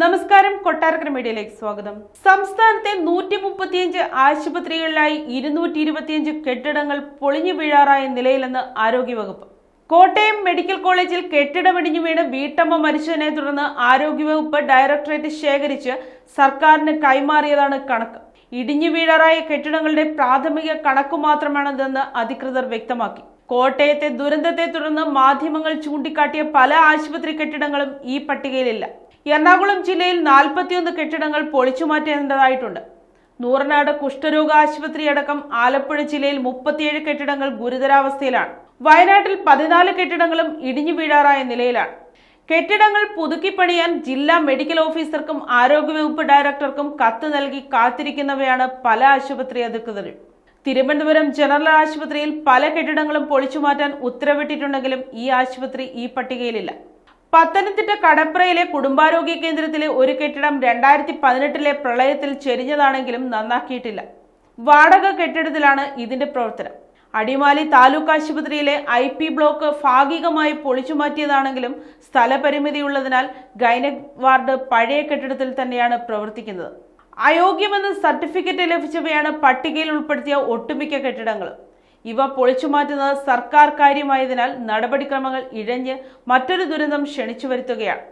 നമസ്കാരം, കൊട്ടാരക്കര മീഡിയയിലേക്ക് സ്വാഗതം. സംസ്ഥാനത്തെ 135 ആശുപത്രികളിലായി 225 കെട്ടിടങ്ങൾ പൊളിഞ്ഞു വീഴാറായ നിലയിലെന്ന് ആരോഗ്യവകുപ്പ്. കോട്ടയം മെഡിക്കൽ കോളേജിൽ കെട്ടിടമിടിഞ്ഞു വീണ് വീട്ടമ്മ മരിച്ചതിനെ തുടർന്ന് ആരോഗ്യവകുപ്പ് ഡയറക്ടറേറ്റ് ശേഖരിച്ച് സർക്കാരിന് കൈമാറിയതാണ് കണക്ക്. ഇടിഞ്ഞു വീഴാറായ കെട്ടിടങ്ങളുടെ പ്രാഥമിക കണക്കു മാത്രമാണിതെന്ന് അധികൃതർ വ്യക്തമാക്കി. കോട്ടയത്തെ ദുരന്തത്തെ തുടർന്ന് മാധ്യമങ്ങൾ ചൂണ്ടിക്കാട്ടിയ പല ആശുപത്രി കെട്ടിടങ്ങളും ഈ പട്ടികയിലില്ല. എറണാകുളം ജില്ലയിൽ 41 കെട്ടിടങ്ങൾ പൊളിച്ചുമാറ്റേണ്ടതായിട്ടുണ്ട്. നൂറനാട് കുഷ്ഠരോഗ ആശുപത്രി അടക്കം ആലപ്പുഴ ജില്ലയിൽ 37 കെട്ടിടങ്ങൾ ഗുരുതരാവസ്ഥയിലാണ്. വയനാട്ടിൽ 14 കെട്ടിടങ്ങളും ഇടിഞ്ഞു വീഴാറായ നിലയിലാണ്. കെട്ടിടങ്ങൾ പുതുക്കിപ്പണിയാൻ ജില്ലാ മെഡിക്കൽ ഓഫീസർക്കും ആരോഗ്യവകുപ്പ് ഡയറക്ടർക്കും കത്ത് നൽകി കാത്തിരിക്കുന്നവയാണ് പല ആശുപത്രി അധികൃതരും. തിരുവനന്തപുരം ജനറൽ ആശുപത്രിയിൽ പല കെട്ടിടങ്ങളും പൊളിച്ചുമാറ്റാൻ ഉത്തരവിട്ടിട്ടുണ്ടെങ്കിലും ഈ ആശുപത്രി ഈ പട്ടികയിലില്ല. പത്തനംതിട്ട കടപ്രയിലെ കുടുംബാരോഗ്യ കേന്ദ്രത്തിലെ ഒരു കെട്ടിടം 2018 പ്രളയത്തിൽ ചെരിഞ്ഞതാണെങ്കിലും നന്നാക്കിയിട്ടില്ല. വാടക കെട്ടിടത്തിലാണ് ഇതിന്റെ പ്രവർത്തനം. അടിമാലി താലൂക്ക് ആശുപത്രിയിലെ IP ബ്ലോക്ക് ഭാഗികമായി പൊളിച്ചുമാറ്റിയതാണെങ്കിലും സ്ഥലപരിമിതിയുള്ളതിനാൽ ഗൈനക് വാർഡ് പഴയ കെട്ടിടത്തിൽ തന്നെയാണ് പ്രവർത്തിക്കുന്നത്. അയോഗ്യമെന്ന് സർട്ടിഫിക്കറ്റ് ലഭിച്ചവയാണ് പട്ടികയിൽ ഉൾപ്പെടുത്തിയ ഒട്ടുമിക്ക കെട്ടിടങ്ങളും. ഇവ പൊളിച്ചുമാറ്റുന്നത് സർക്കാർ കാര്യമായതിനാൽ നടപടിക്രമങ്ങൾ ഇഴഞ്ഞ് മറ്റൊരു ദുരന്തം ക്ഷണിച്ചു വരുത്തുകയാണ്.